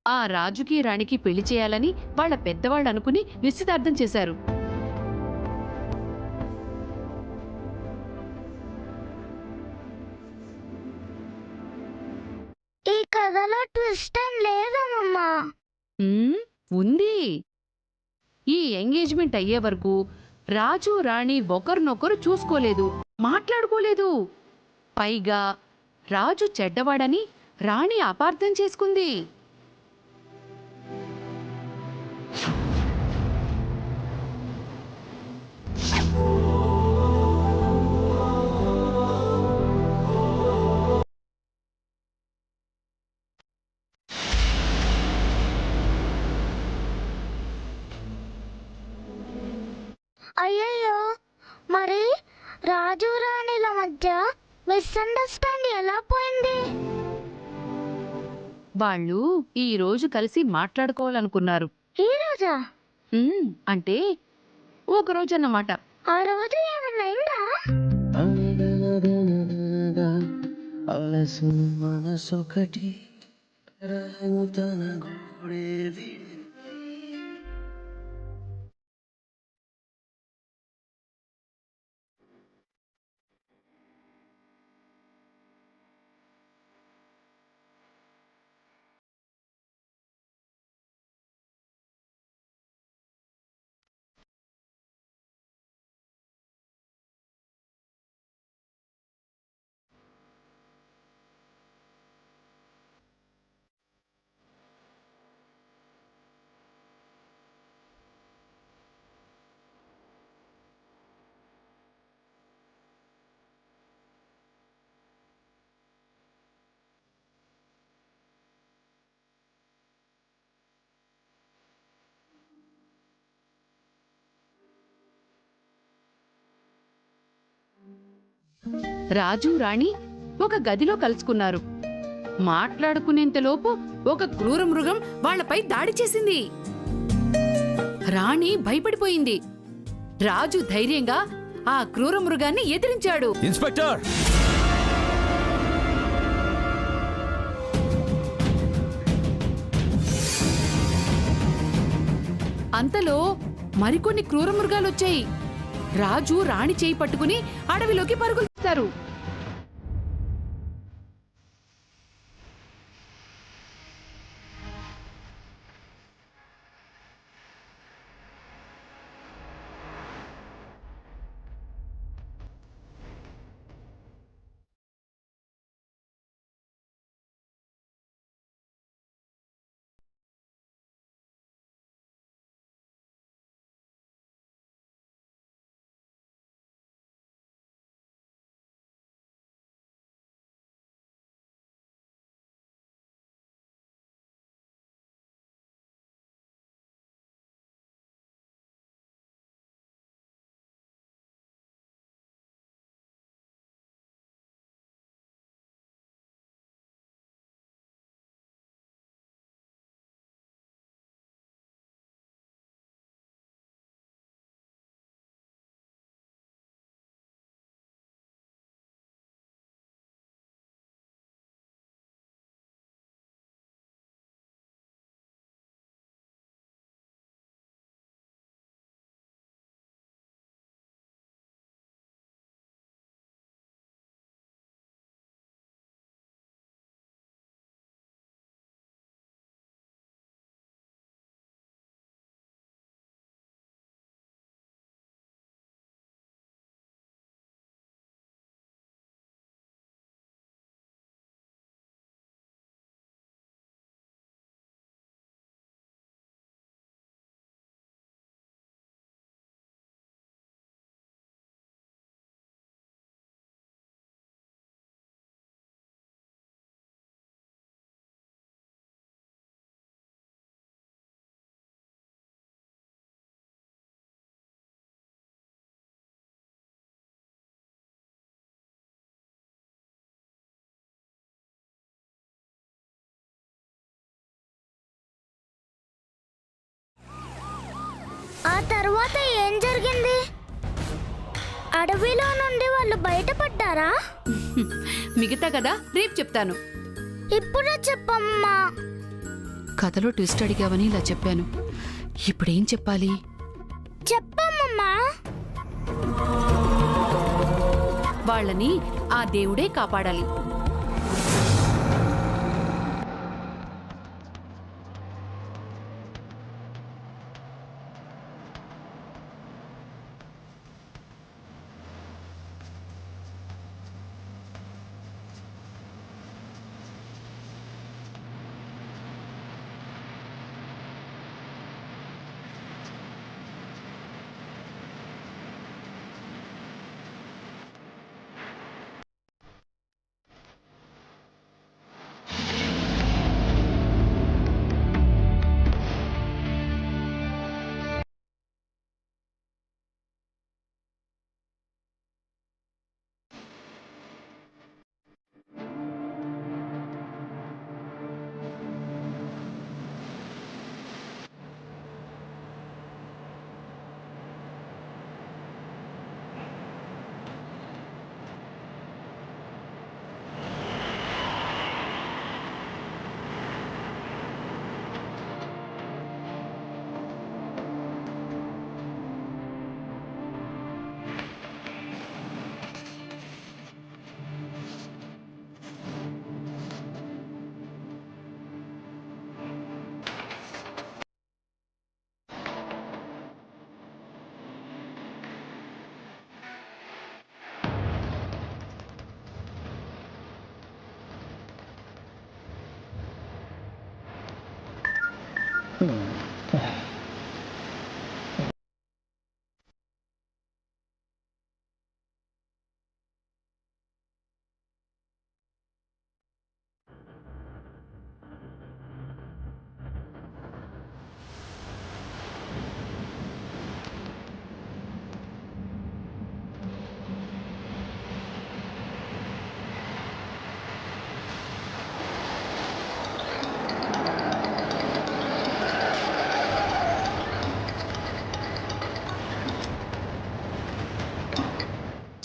ఆ రాజుకి రాణికి పెళ్లి చేయాలని వాళ్ళ పెద్దవాళ్ళు అనుకుని నిశ్చితార్థం చేశారు. ఈ కథలో ట్విస్ట్ ఏం లేదమ్మా. ఉంది. ఈ ఎంగేజ్మెంట్ అయ్యే వరకు రాజు రాణి ఒకరినొకరు చూసుకోలేదు, మాట్లాడుకోలేదు. పైగా రాజు చెడ్డవాడని రాణి అపార్థం చేసుకుంది. అయ్యయ్యో, మరి రాజు రాణిల మధ్య మిస్అండర్స్టాండ్ ఎలా పోయింది? వాళ్ళు ఈ రోజు కలిసి మాట్లాడుకోవాలనుకున్నారు. ఈ రోజా? అంటే ఒక రోజు అన్నమాట. ఆ రోజు ఏమన్నా అయిందా? మనసొకటి తన గోడేది. రాజు రాణి ఒక గదిలో కలుసుకున్నారు. మాట్లాడుకునేంతలోపు ఒక క్రూర మృగం వాళ్లపై దాడి చేసింది. రాణి భయపడిపోయింది. రాజు ధైర్యంగా ఆ క్రూర మృగాన్ని ఎదిరించాడు. ఇన్స్పెక్టర్! అంతలో మరికొన్ని క్రూర మృగాలొచ్చాయి. రాజు రాణి చేయి పట్టుకుని అడవిలోకి పరుగులు తీశారు. ఆ తర్వాత ఏం జరిగింది? అడవిలో నుండి వాళ్ళు బయటపడ్డారా? మిగతా కదా రేపు చెప్తాను. ఇప్పుడే చెప్పమ్మా. కథలో ట్విస్ట్ అడిగావని ఇలా చెప్పాను. ఇప్పుడేం చెప్పాలి? చెప్పమ్మా. వాళ్ళని ఆ దేవుడే కాపాడాలి.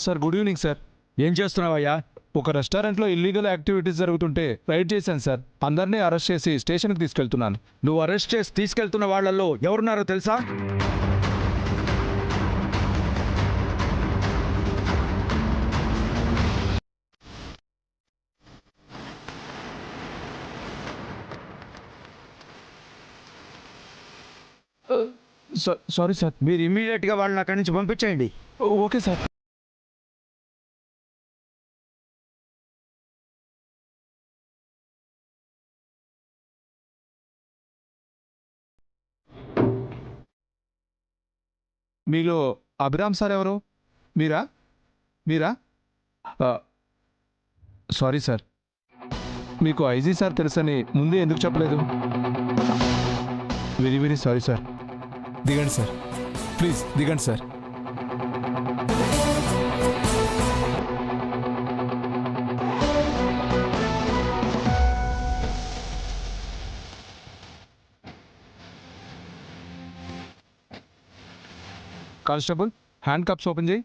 Sir good evening sir. ఏం చేస్తున్నావయ్యా? ఒక రెస్టారెంట్లో ఇల్లీగల్ యాక్టివిటీస్ జరుగుతుంటే రైడ్ చేశాను సార్. అందరినీ అరెస్ట్ చేసి స్టేషన్కి తీసుకెళ్తున్నాను. నువ్వు అరెస్ట్ చేసి తీసుకెళ్తున్న వాళ్ళల్లో ఎవరున్నారో తెలుసా? Sorry sir. మీరు ఇమ్మీడియట్గా వాళ్ళని అక్కడి నుంచి పంపించేయండి. Okay sir. మీలో అభిరామ్ సార్ ఎవరు? మీరా? Sorry sir. మీకు ఐజీ సార్ తెలుసని ముందే ఎందుకు చెప్పలేదు? Very very sorry sir. దిగండి సార్, ప్లీజ్ దిగండి sir. Constable, handcuffs open చేయి.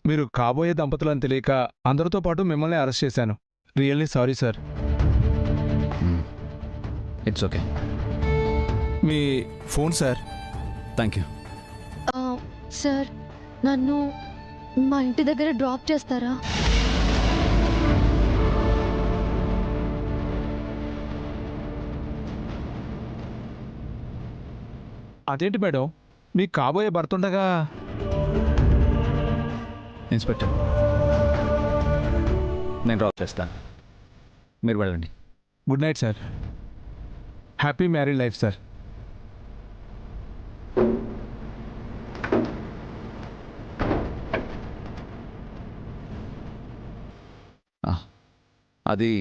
మీరు కాబోయే దంపతులని తెలియక అందరితో పాటు మిమ్మల్ని అరెస్ట్ చేశాను. Really sorry sir. It's okay. Me phone sir. Thank you. Sir, నన్ను మా ఇంటి దగ్గర డ్రాప్ చేస్తారా? అదేంటి మేడం, మీకు కాబోయే భర్త ఉండగా? ఇన్స్పెక్టర్, నేను డ్రాప్ చేస్తాను, మీరు వెళ్ళండి. Good night sir. Happy married life sir. అది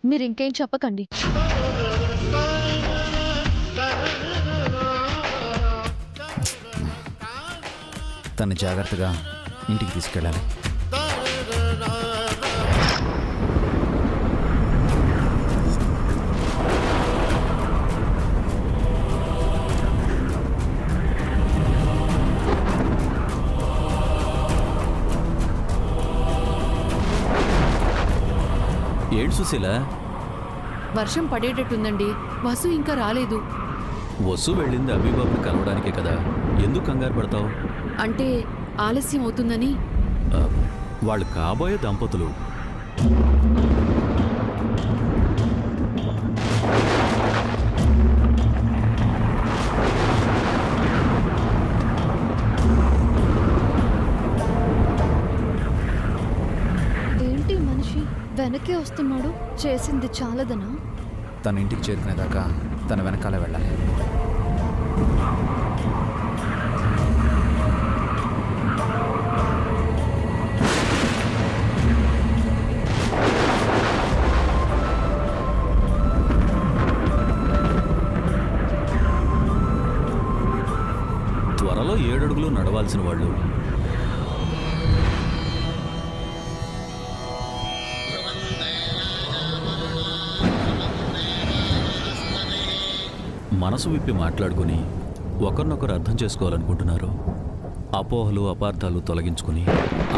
మీరు ఇంకేం చెప్పకండి. తను జాగ్రత్తగా ఇంటికి తీసుకెళ్ళాలి. సుశీల? వర్షం పడేటట్టుందండి. వసు ఇంకా రాలేదు. వసు వెళ్ళింది అభిబాబుని కలవడానికే కదా, ఎందుకు కంగారు పడతావు? అంటే ఆలస్యం అవుతుందని. వాళ్ళు కాబోయే దంపతులు. ఏంటి మనిషి వెనకే వస్తున్నాడు? చేసింది చాలదనా? తన ఇంటికి చేరుకునేదాకా తన వెనకాల వెళ్ళాలి. త్వరలో 7 అడుగులు నడవాల్సిన వాళ్ళు మనసు విప్పి మాట్లాడుకుని ఒకరినొకరు అర్థం చేసుకోవాలనుకుంటున్నారు. అపోహలు అపార్థాలు తొలగించుకుని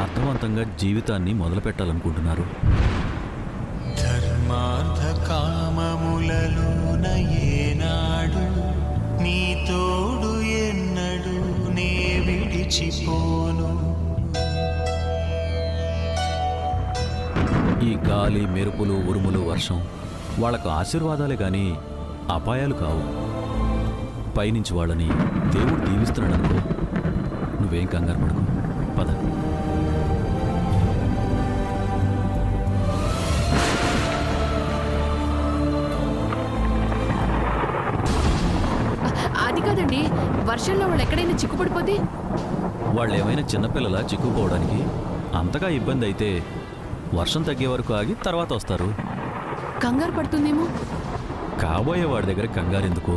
అర్థవంతంగా జీవితాన్ని మొదలుపెట్టాలనుకుంటున్నారు. ధర్మార్థ కామములలోన ఏనాడు నీ తోడు ఎన్నడు నే విడిచిపోను. ఈ గాలి, మెరుపులు, ఉరుములు, వర్షం వాళ్ళకు ఆశీర్వాదాలే గాని అపాయాలు కావు. పైనుంచి వాళ్ళని దేవుడు దీవిస్తున్నాడు అనుకో. నువ్వేం కంగారు పడుకో, పద. అది కాదండి, వర్షంలో వాళ్ళు ఎక్కడైనా చిక్కుపడిపోతే? వాళ్ళు ఏమైనా చిన్నపిల్లలా చిక్కుకోవడానికి? అంతగా ఇబ్బంది అయితే వర్షం తగ్గే వరకు ఆగి తర్వాత వస్తారు. కంగారు పడుతుందేమో. కాబోయే వాడి దగ్గర కంగారు ఎందుకు?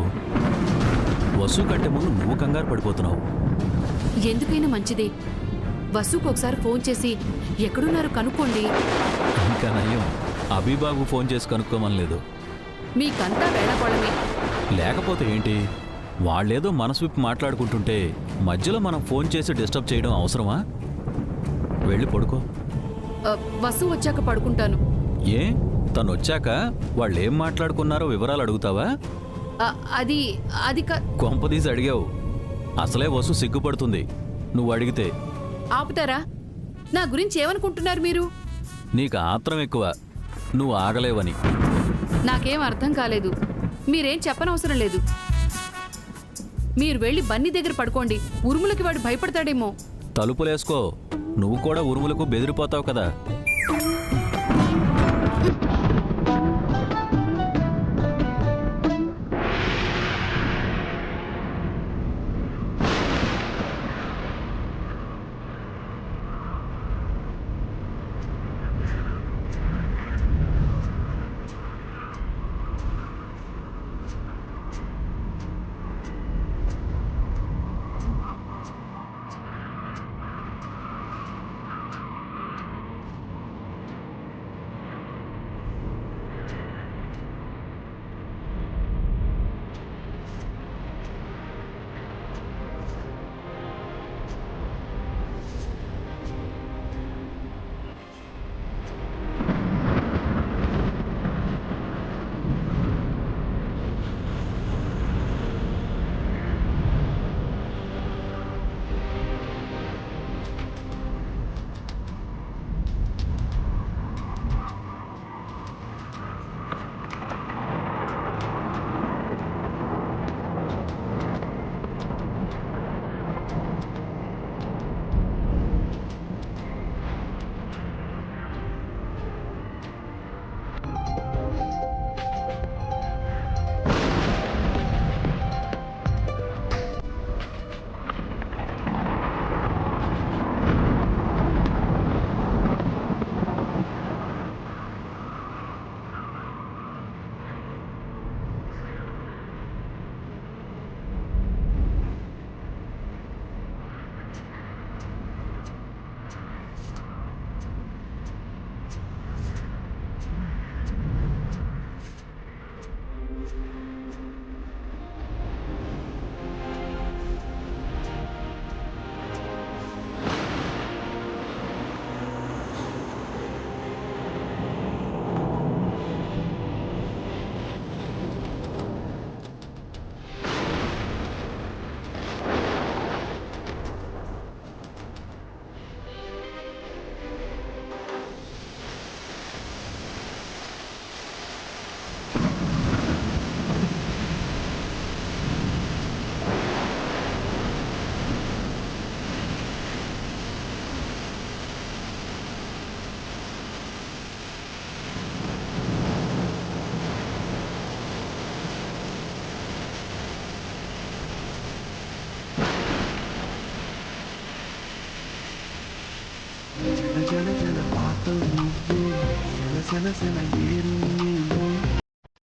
వసు కంటే ముందు నువ్వు కంగారు పడిపోతున్నావు. ఎందుకైనా మంచిదే. వసుకు ఒకసారి ఫోన్ చేసి ఎక్కడున్నారు కనుక్కోండి. ఇంకా నయ్యం, అభిబాబు ఫోన్ చేసి కనుక్కోమనలేదు. మీకంతా వేళకోళమే. లేకపోతే ఏంటి? వాళ్ళేదో మనసు విప్పి మాట్లాడుకుంటుంటే మధ్యలో మనం ఫోన్ చేసి డిస్టర్బ్ చేయడం అవసరమా? వెళ్ళి పడుకో. వసు వచ్చాక పడుకుంటాను. ఏ, తను వచ్చాక వాళ్ళు ఏం మాట్లాడుకున్నారో వివరాలు అడుగుతావా? అది కొంపదీసి అడిగావు. అసలే వసు సిగ్గుపడుతుంది నువ్వు అడిగితే. ఆపుతారా? నా గురించి ఏమనుకుంటున్నారు మీరు? నీకు ఆత్రం ఎక్కువ, నువ్వు ఆగలేవని. నాకేం అర్థం కాలేదు. మీరేం చెప్పనవసరం లేదు. మీరు వెళ్ళి బన్నీ దగ్గర పడుకోండి. ఉరుములకి వాడు భయపడతాడేమో. తలుపులేసుకో. నువ్వు కూడా ఉరుములకు బెదిరిపోతావు కదా. జన జన పాత నువ్వే సెల సెల ఏరు నీలో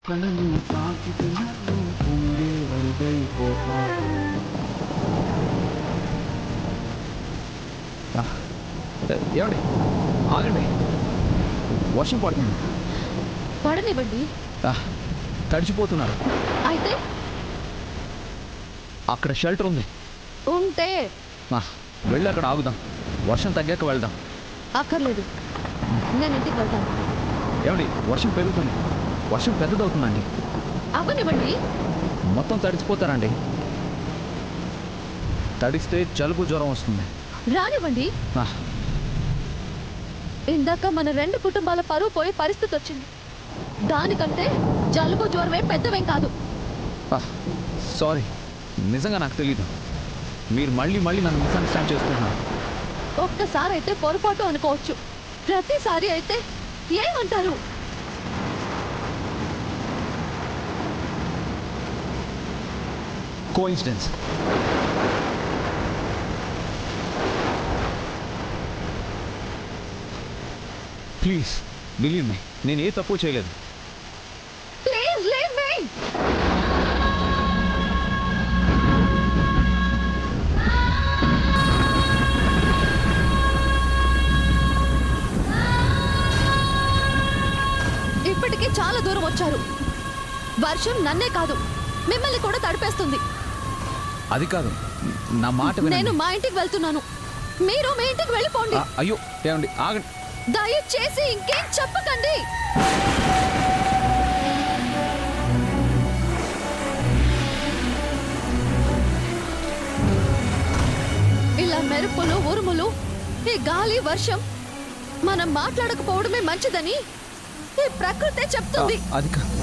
కలను తాకితున్నను పొంగే వరదైపోతా ఏమండి ఆగండి, వర్షం పడుతుంది. పడనివ్వండి. తడిచిపోతున్నారు. అయితే అక్కడ షెల్టర్ ఉంది, ఉంటే వెళ్ళి అక్కడ ఆగుదాం. వర్షం తగ్గాక వెళ్దాం. అక్కర్లేదు, నేను ఇంటికి వెళ్తాను. ఏమండి వర్షం పెరుగుతుంది, వర్షం పెద్దదవుతుందండి. అవ్వనివ్వండి. మొత్తం తడిచిపోతారండి. తడిస్తే జలుబు జ్వరం వస్తుంది. రానివ్వండి. ఇందాక మన 2 కుటుంబాల పరువు పోయే పరిస్థితి వచ్చింది. దానికంటే జలుబు జ్వరమే పెద్దవేం కాదు. సారీ, నిజంగా నాకు తెలీదు. మీరు మళ్ళీ మళ్ళీ నన్ను మిస్అండర్స్టాండ్ చేస్తున్నారు. ఒక్కసారి అయితే పొరపాటు అనుకోవచ్చు, ప్రతిసారి అయితే ఏమంటారు? కోఇన్సిడెన్స్. ప్లీజ్ బిలీవ్ మీ, నేను ఏ తప్పు చేయలేదు. Please leave me. ఇప్పటికే చాలా దూరం వచ్చారు. వర్షం నన్నే కాదు, మిమ్మల్ని కూడా తడిపేస్తుంది. అది కాదు, నా మాట వినండి. నేను మా ఇంటికి వెళ్తున్నాను, మీరు మీ ఇంటికి వెళ్ళిపోండి. అయ్యో ఏమండి ఆగండి. దయచేసి ఇంకేం చెప్పకండి. ఇలా మెరుపులు, ఉరుములు, ఈ గాలి, వర్షం మనం మాట్లాడకపోవడమే మంచిదని ఈ ప్రకృతే చెప్తుంది. అది కాదు.